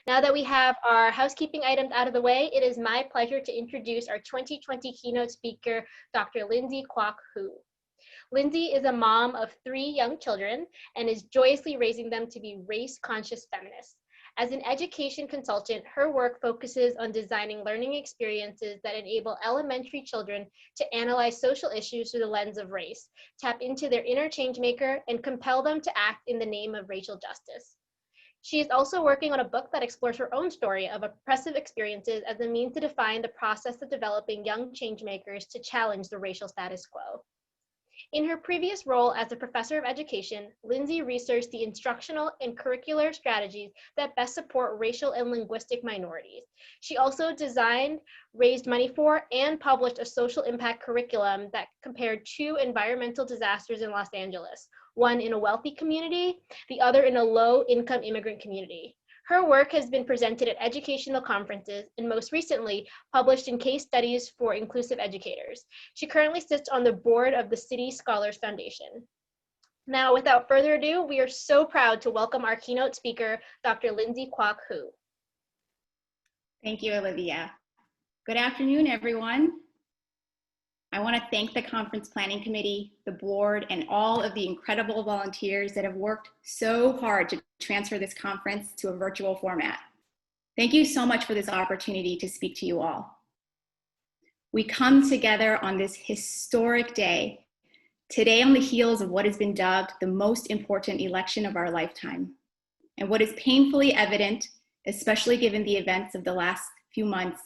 Now that we have our housekeeping items out of the way, it is my pleasure to introduce our 2020 keynote speaker, Dr. Lindsay Kwak. Lindsay is a mom of 3 young children and is joyously raising them to be race-conscious feminists. As an education consultant, her work focuses on designing learning experiences that enable elementary children to analyze social issues through the lens of race, tap into their inner change maker, and compel them to act in the name of racial justice. She is also working on a book that explores her own story of oppressive experiences as a means to define the process of developing young changemakers to challenge the racial status quo. In her previous role as a professor of education, Lindsay researched the instructional and curricular strategies that best support racial and linguistic minorities. She also designed, raised money for, and published a social impact curriculum that compared 2 environmental disasters in Los Angeles, one in a wealthy community, the other in a low-income immigrant community. Her work has been presented at educational conferences and most recently published in case studies for inclusive educators. She currently sits on the board of the City Scholars Foundation. Now, without further ado, we are so proud to welcome our keynote speaker, Dr. Lindsay Kwak. Thank you, Olivia. Good afternoon, everyone. I want to thank the Conference Planning Committee, the board, and all of the incredible volunteers that have worked so hard to transfer this conference to a virtual format. Thank you so much for this opportunity to speak to you all. We come together on this historic day, today on the heels of what has been dubbed the most important election of our lifetime. And what is painfully evident, especially given the events of the last few months,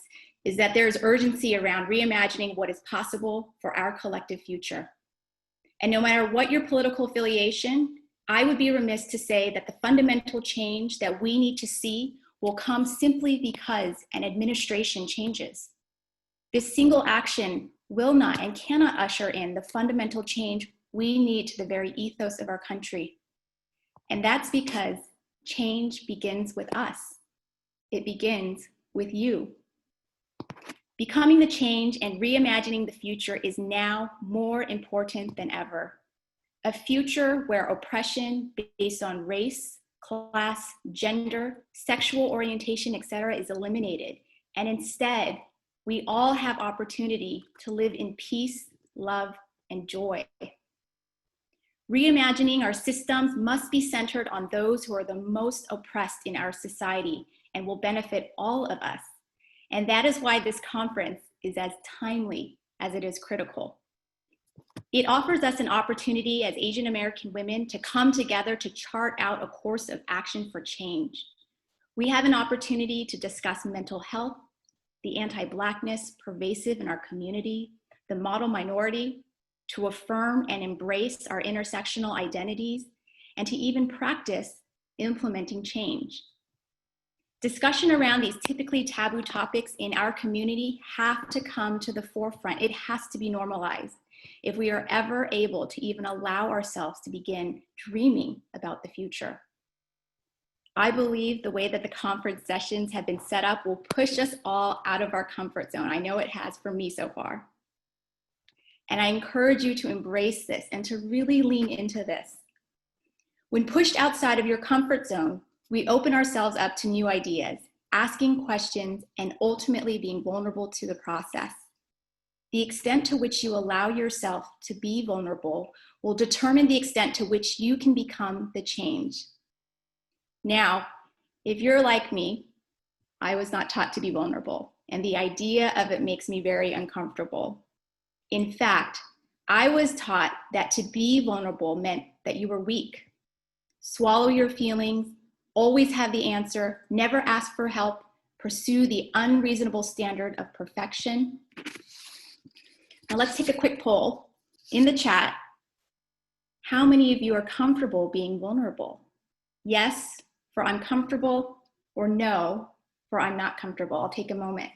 is that there is urgency around reimagining what is possible for our collective future. And no matter what your political affiliation, I would be remiss to say that the fundamental change that we need to see will come simply because an administration changes. This single action will not and cannot usher in the fundamental change we need to the very ethos of our country. And that's because change begins with us. It begins with you. Becoming the change and reimagining the future is now more important than ever. A future where oppression based on race, class, gender, sexual orientation, etc. is eliminated. And instead, we all have opportunity to live in peace, love, and joy. Reimagining our systems must be centered on those who are the most oppressed in our society and will benefit all of us. And that is why this conference is as timely as it is critical. It offers us an opportunity as Asian American women to come together to chart out a course of action for change. We have an opportunity to discuss mental health, the anti-Blackness pervasive in our community, the model minority, to affirm and embrace our intersectional identities, and to even practice implementing change. Discussion around these typically taboo topics in our community have to come to the forefront. It has to be normalized if we are ever able to even allow ourselves to begin dreaming about the future. I believe the way that the conference sessions have been set up will push us all out of our comfort zone. I know it has for me so far. And I encourage you to embrace this and to really lean into this. When pushed outside of your comfort zone, we open ourselves up to new ideas, asking questions, and ultimately being vulnerable to the process. The extent to which you allow yourself to be vulnerable will determine the extent to which you can become the change. Now, if you're like me, I was not taught to be vulnerable, and the idea of it makes me very uncomfortable. In fact, I was taught that to be vulnerable meant that you were weak. Swallow your feelings, always have the answer, never ask for help, pursue the unreasonable standard of perfection. Now let's take a quick poll in the chat. How many of you are comfortable being vulnerable? Yes for I'm comfortable, or no for I'm not comfortable. I'll take a moment.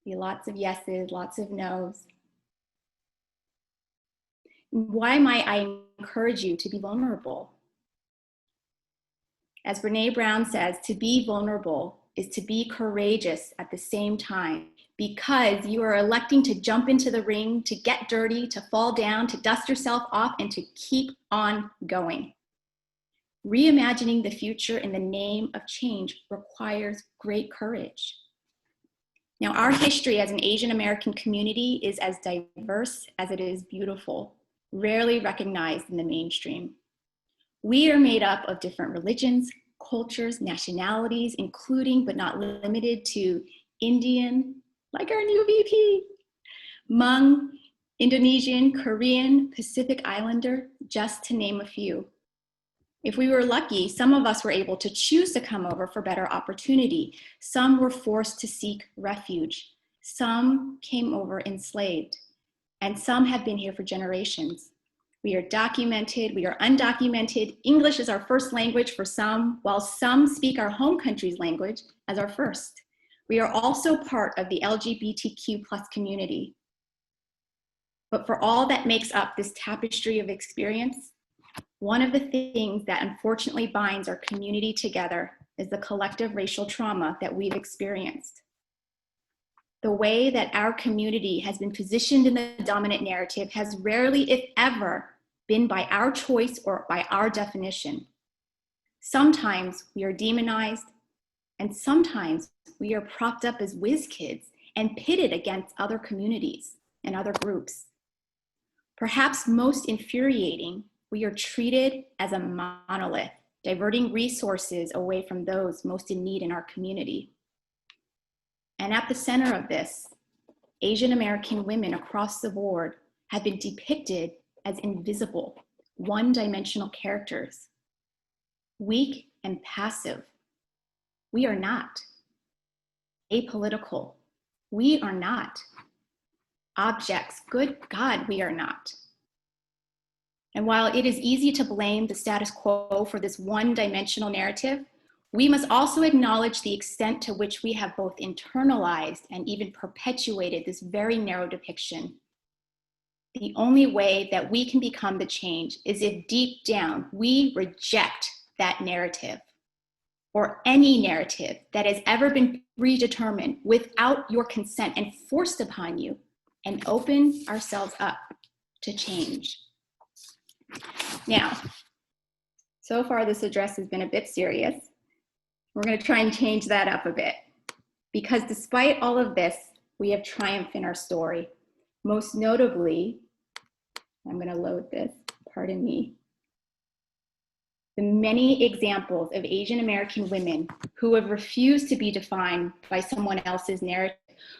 Be lots of yeses, lots of nos. Why might I encourage you to be vulnerable? As Brene Brown says, to be vulnerable is to be courageous at the same time, because you are electing to jump into the ring, to get dirty, to fall down, to dust yourself off, and to keep on going. Reimagining the future in the name of change requires great courage. Now, our history as an Asian American community is as diverse as it is beautiful, rarely recognized in the mainstream. We are made up of different religions, cultures, nationalities, including but not limited to Indian, like our new VP, Hmong, Indonesian, Korean, Pacific Islander, just to name a few. If we were lucky, some of us were able to choose to come over for better opportunity. Some were forced to seek refuge. Some came over enslaved, and some have been here for generations. We are documented, we are undocumented. English is our first language for some, while some speak our home country's language as our first. We are also part of the LGBTQ+ community. But for all that makes up this tapestry of experience, one of the things that unfortunately binds our community together is the collective racial trauma that we've experienced. The way that our community has been positioned in the dominant narrative has rarely, if ever, been by our choice or by our definition. Sometimes we are demonized, and sometimes we are propped up as whiz kids and pitted against other communities and other groups. Perhaps most infuriating, we are treated as a monolith, diverting resources away from those most in need in our community. And at the center of this, Asian American women across the board have been depicted as invisible, one-dimensional characters, weak and passive. We are not. Apolitical. We are not. Objects. Good God, we are not. And while it is easy to blame the status quo for this one-dimensional narrative, we must also acknowledge the extent to which we have both internalized and even perpetuated this very narrow depiction. The only way that we can become the change is if deep down we reject that narrative, or any narrative that has ever been predetermined without your consent and forced upon you, and open ourselves up to change. Now, so far this address has been a bit serious. We're going to try and change that up a bit, because despite all of this, we have triumph in our story. Most notably, I'm going to load this, pardon me, the many examples of Asian American women who have refused to be defined by someone else's narrative,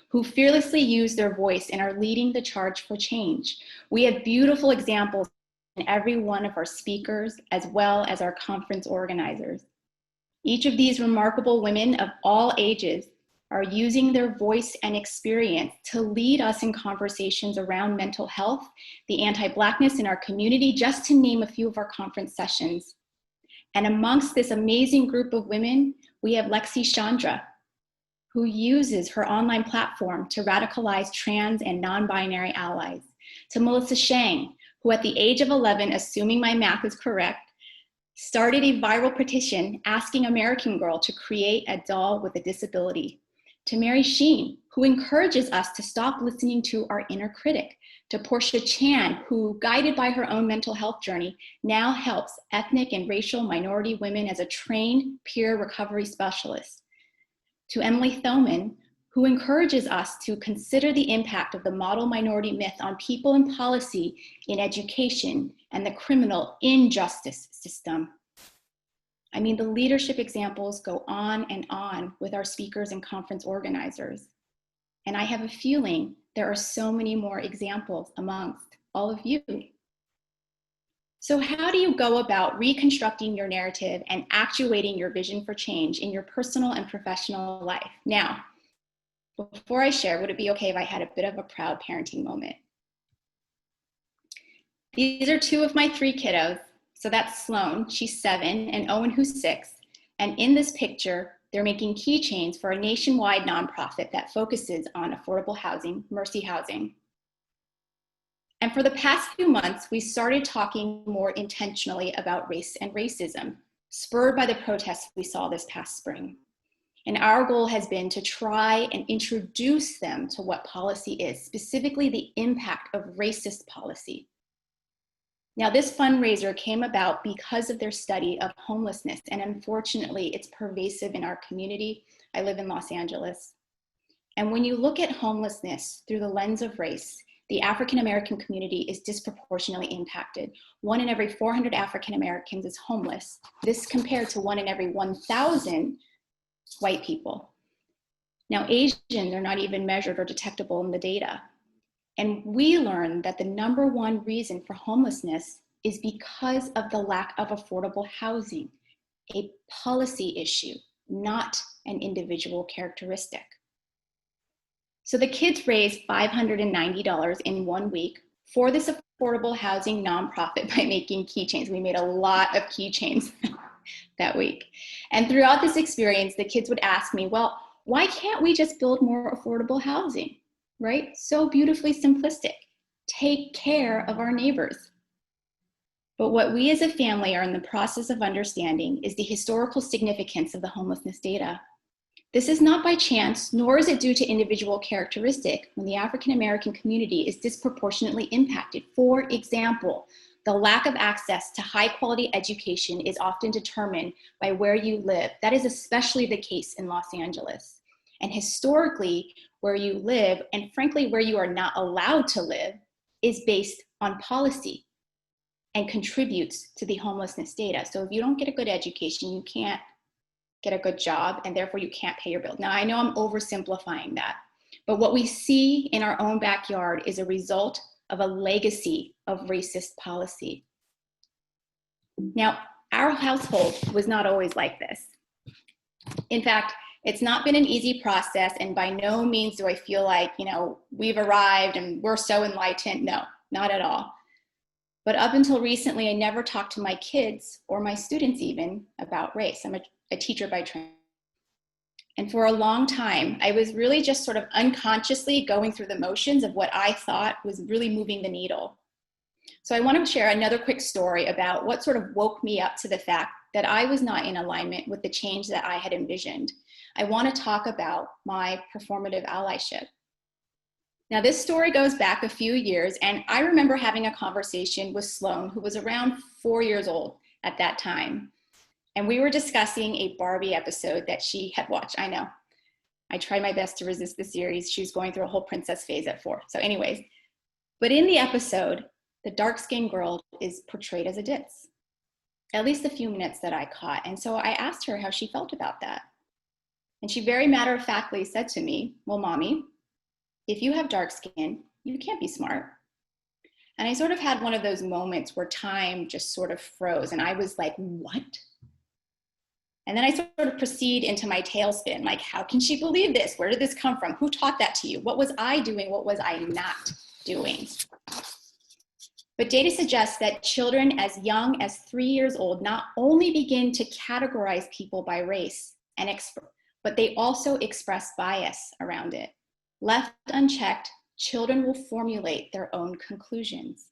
who fearlessly use their voice and are leading the charge for change. We have beautiful examples in every one of our speakers, as well as our conference organizers. Each of these remarkable women of all ages are using their voice and experience to lead us in conversations around mental health, the anti-Blackness in our community, just to name a few of our conference sessions. And amongst this amazing group of women, we have Lexi Chandra, who uses her online platform to radicalize trans and non-binary allies, to Melissa Shang, who at the age of 11, assuming my math is correct, started a viral petition asking American Girl to create a doll with a disability, to Mary Sheen, who encourages us to stop listening to our inner critic, to Portia Chan, who, guided by her own mental health journey, now helps ethnic and racial minority women as a trained peer recovery specialist, to Emily Thoman, who encourages us to consider the impact of the model minority myth on people and policy in education and the criminal injustice system. I mean, the leadership examples go on and on with our speakers and conference organizers. And I have a feeling there are so many more examples amongst all of you. So how do you go about reconstructing your narrative and actuating your vision for change in your personal and professional life? Now, before I share, would it be okay if I had a bit of a proud parenting moment? These are two of my 3 kiddos. So that's Sloan, she's 7, and Owen, who's 6. And in this picture, they're making keychains for a nationwide nonprofit that focuses on affordable housing, Mercy Housing. And for the past few months, we started talking more intentionally about race and racism, spurred by the protests we saw this past spring. And our goal has been to try and introduce them to what policy is, specifically the impact of racist policy. Now, this fundraiser came about because of their study of homelessness, and unfortunately, it's pervasive in our community. I live in Los Angeles. And when you look at homelessness through the lens of race, the African American community is disproportionately impacted. 1 in every 400 African Americans is homeless. This compared to 1 in every 1,000 white people. Now, Asian, they're not even measured or detectable in the data. And we learned that the #1 reason for homelessness is because of the lack of affordable housing, a policy issue, not an individual characteristic. So the kids raised $590 in 1 week for this affordable housing nonprofit by making keychains. We made a lot of keychains that week. And throughout this experience, the kids would ask me, well, why can't we just build more affordable housing? Right? So beautifully simplistic. Take care of our neighbors. But what we as a family are in the process of understanding is the historical significance of the homelessness data. This is not by chance, nor is it due to individual characteristic when the African American community is disproportionately impacted. For example, the lack of access to high quality education is often determined by where you live. That is especially the case in Los Angeles. And historically, where you live, and frankly, where you are not allowed to live, is based on policy and contributes to the homelessness data. So if you don't get a good education, you can't get a good job, and therefore you can't pay your bill. Now, I know I'm oversimplifying that, but what we see in our own backyard is a result of a legacy of racist policy. Now, our household was not always like this. In fact, it's not been an easy process, and by no means do I feel like, we've arrived and we're so enlightened. No, not at all. But up until recently, I never talked to my kids or my students even about race. I'm a teacher by training. And for a long time, I was really just sort of unconsciously going through the motions of what I thought was really moving the needle. So I want to share another quick story about what sort of woke me up to the fact that I was not in alignment with the change that I had envisioned. I want to talk about my performative allyship. Now, this story goes back a few years, and I remember having a conversation with Sloan, who was around 4 years old at that time. And we were discussing a Barbie episode that she had watched. I know, I tried my best to resist the series. She was going through a whole princess phase at 4. So anyways, but in the episode, the dark-skinned girl is portrayed as a ditz, at least a few minutes that I caught. And so I asked her how she felt about that. And she very matter-of-factly said to me, well, Mommy, if you have dark skin, you can't be smart. And I sort of had one of those moments where time just sort of froze. And I was like, what? And then I sort of proceed into my tailspin, like, how can she believe this? Where did this come from? Who taught that to you? What was I doing? What was I not doing? But data suggests that children as young as 3 years old not only begin to categorize people by race, but they also express bias around it. Left unchecked, children will formulate their own conclusions.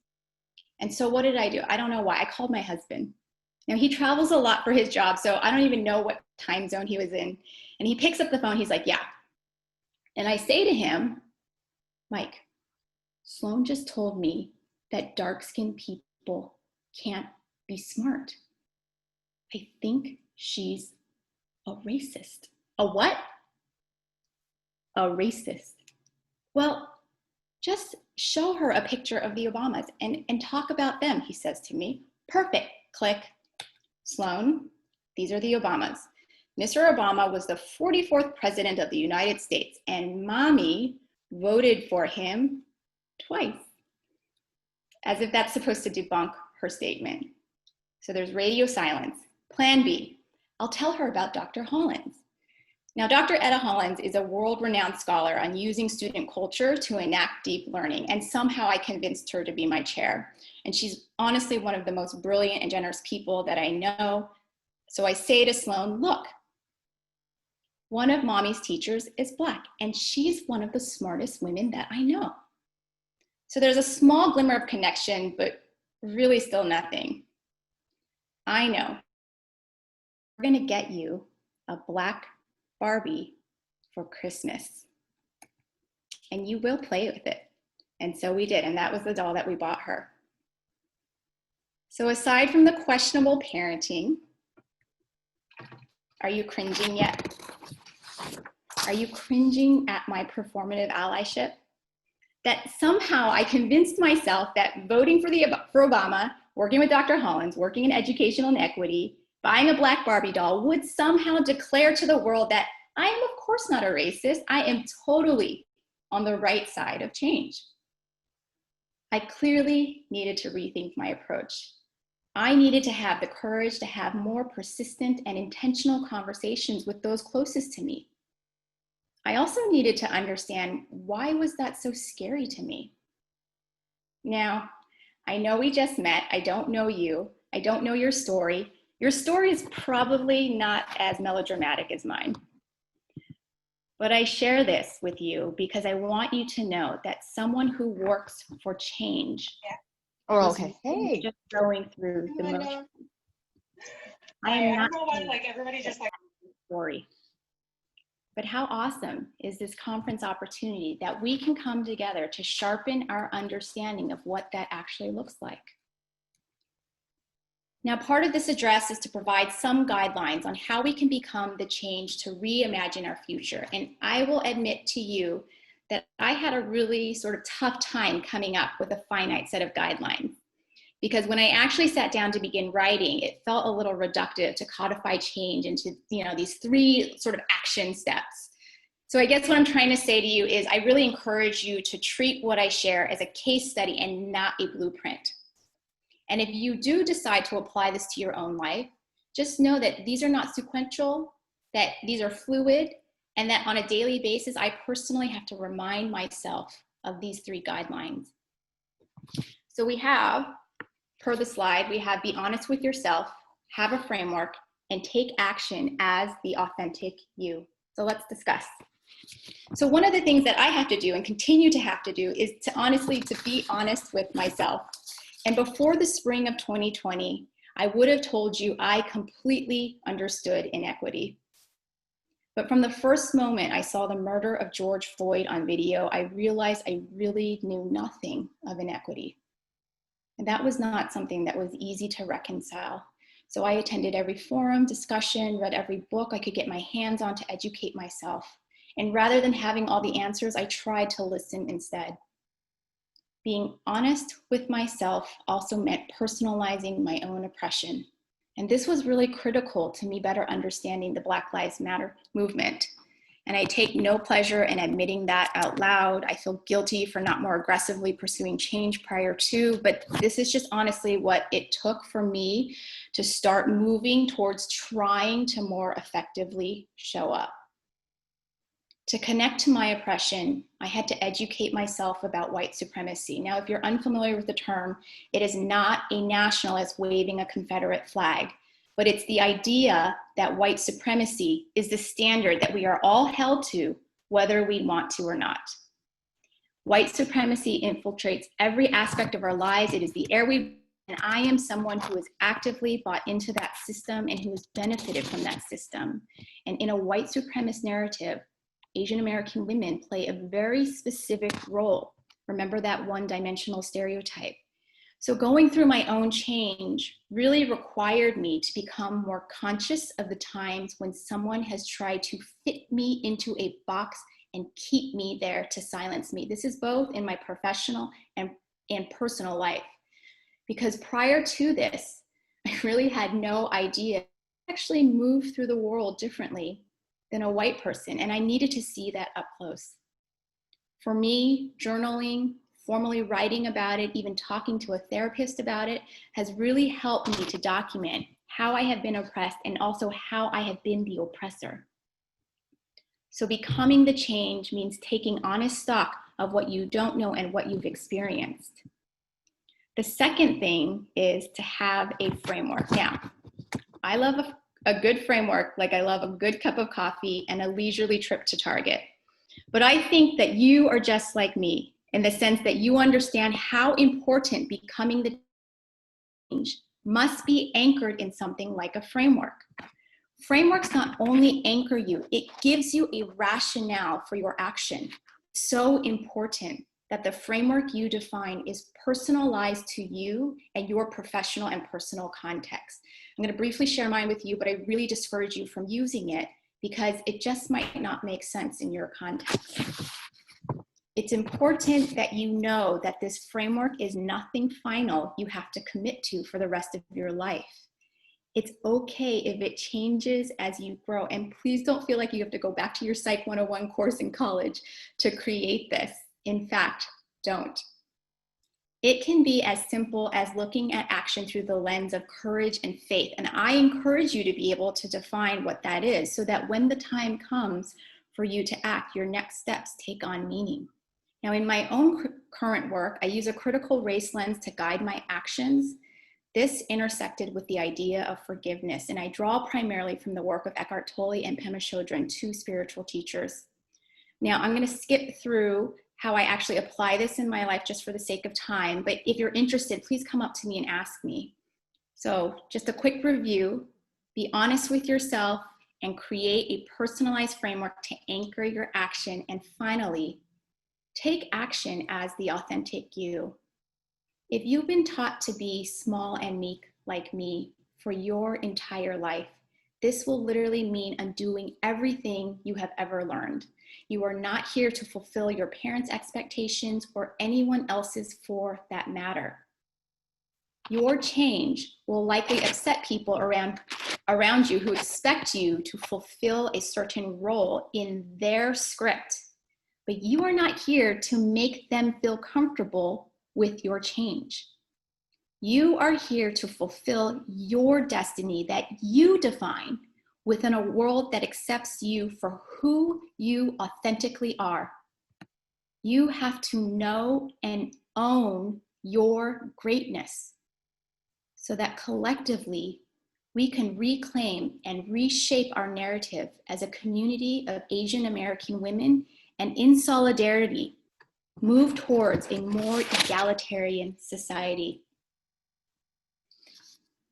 And so what did I do? I don't know why. I called my husband. Now, he travels a lot for his job, so I don't even know what time zone he was in. And he picks up the phone. He's like, yeah. And I say to him, Mike, Sloan just told me that dark-skinned people can't be smart. I think she's a racist. A what? A racist. Well, just show her a picture of the Obamas and talk about them, he says to me. Perfect. Click. Sloan, these are the Obamas. Mr. Obama was the 44th president of the United States, and Mommy voted for him twice, as if that's supposed to debunk her statement. So there's radio silence. Plan B, I'll tell her about Dr. Hollins. Now, Dr. Etta Hollins is a world-renowned scholar on using student culture to enact deep learning, and somehow I convinced her to be my chair. And she's honestly one of the most brilliant and generous people that I know. So I say to Sloan, look, one of Mommy's teachers is Black, and she's one of the smartest women that I know. So there's a small glimmer of connection, but really still nothing. I know. We're gonna get you a Black Barbie for Christmas, and you will play with it. And so we did, and that was the doll that we bought her. So aside from the questionable parenting, are you cringing yet? Are you cringing at my performative allyship? That somehow I convinced myself that voting for Obama, working with Dr. Hollins, working in educational inequity, buying a black Barbie doll would somehow declare to the world that I am of course not a racist. I am totally on the right side of change. I clearly needed to rethink my approach. I needed to have the courage to have more persistent and intentional conversations with those closest to me. I also needed to understand, why was that so scary to me? Now, I know we just met. I don't know you. I don't know your story. Your story is probably not as melodramatic as mine. But I share this with you because I want you to know that someone who works for change is just going through the motions. I am not story. But how awesome is this conference opportunity that we can come together to sharpen our understanding of what that actually looks like. Now, part of this address is to provide some guidelines on how we can become the change to reimagine our future. And I will admit to you that I had a really sort of tough time coming up with a finite set of guidelines. Because when I actually sat down to begin writing, it felt a little reductive to codify change into, these 3 sort of action steps. So I guess what I'm trying to say to you is I really encourage you to treat what I share as a case study and not a blueprint. And if you do decide to apply this to your own life, just know that these are not sequential, that these are fluid, and that on a daily basis, I personally have to remind myself of these 3 guidelines. So we have, per the slide, we have be honest with yourself, have a framework, and take action as the authentic you. So let's discuss. So one of the things that I have to do and continue to have to do is to be honest with myself. And before the spring of 2020, I would have told you I completely understood inequity. But from the first moment I saw the murder of George Floyd on video, I realized I really knew nothing of inequity. And that was not something that was easy to reconcile. So I attended every forum, discussion, read every book I could get my hands on to educate myself. And rather than having all the answers, I tried to listen instead. Being honest with myself also meant personalizing my own oppression. And this was really critical to me better understanding the Black Lives Matter movement. And I take no pleasure in admitting that out loud. I feel guilty for not more aggressively pursuing change prior to, but this is just honestly what it took for me to start moving towards trying to more effectively show up. To connect to my oppression, I had to educate myself about white supremacy. Now, if you're unfamiliar with the term, it is not a nationalist waving a Confederate flag, but it's the idea that white supremacy is the standard that we are all held to, whether we want to or not. White supremacy infiltrates every aspect of our lives. It is the air we breathe, and I am someone who has actively bought into that system and who has benefited from that system. And in a white supremacist narrative, Asian American women play a very specific role. Remember that one-dimensional stereotype. So going through my own change really required me to become more conscious of the times when someone has tried to fit me into a box and keep me there to silence me. This is both in my professional and personal life. Because prior to this, I really had no idea I actually move through the world differently than a white person, and I needed to see that up close. For me, journaling, formally writing about it, even talking to a therapist about it, has really helped me to document how I have been oppressed and also how I have been the oppressor. So becoming the change means taking honest stock of what you don't know and what you've experienced. The second thing is to have a framework. Now, I love a good framework like I love a good cup of coffee and a leisurely trip to Target. But I think that you are just like me in the sense that you understand how important becoming the change must be anchored in something like a framework. Frameworks not only anchor you, it gives you a rationale for your action. So important. that the framework you define is personalized to you and your professional and personal context. I'm going to briefly share mine with you, but I really discourage you from using it because it just might not make sense in your context. It's important that you know that this framework is nothing final you have to commit to for the rest of your life. It's okay if it changes as you grow. And please don't feel like you have to go back to your Psych 101 course in college to create this. In fact, don't. It can be as simple as looking at action through the lens of courage and faith. And I encourage you to be able to define what that is so that when the time comes for you to act, your next steps take on meaning. Now, in my own current work, I use a critical race lens to guide my actions. This intersected with the idea of forgiveness, and I draw primarily from the work of Eckhart Tolle and Pema Chodron, two spiritual teachers. Now, I'm going to skip through how I actually apply this in my life just for the sake of time, but if you're interested, please come up to me and ask me. So just a quick review: be honest with yourself and create a personalized framework to anchor your action, and finally, take action as the authentic you. If you've been taught to be small and meek like me for your entire life, this will literally mean undoing everything you have ever learned. You are not here to fulfill your parents' expectations or anyone else's for that matter. Your change will likely upset people around you who expect you to fulfill a certain role in their script. But you are not here to make them feel comfortable with your change. You are here to fulfill your destiny that you define within a world that accepts you for who you authentically are. You have to know and own your greatness so that collectively we can reclaim and reshape our narrative as a community of Asian American women, and in solidarity, move towards a more egalitarian society.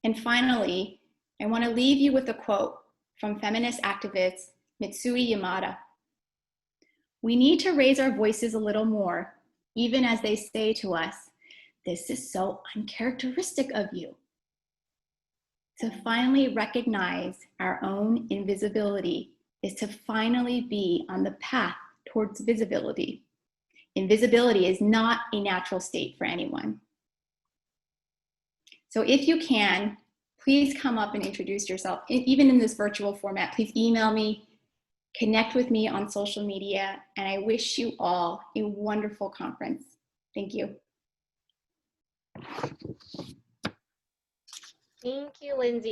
And finally, I want to leave you with a quote from feminist activist Mitsui Yamada. We need to raise our voices a little more, even as they say to us, "This is so uncharacteristic of you." To finally recognize our own invisibility is to finally be on the path towards visibility. Invisibility is not a natural state for anyone. So if you can, please come up and introduce yourself. Even in this virtual format, please email me, connect with me on social media, and I wish you all a wonderful conference. Thank you. Thank you, Lindsay.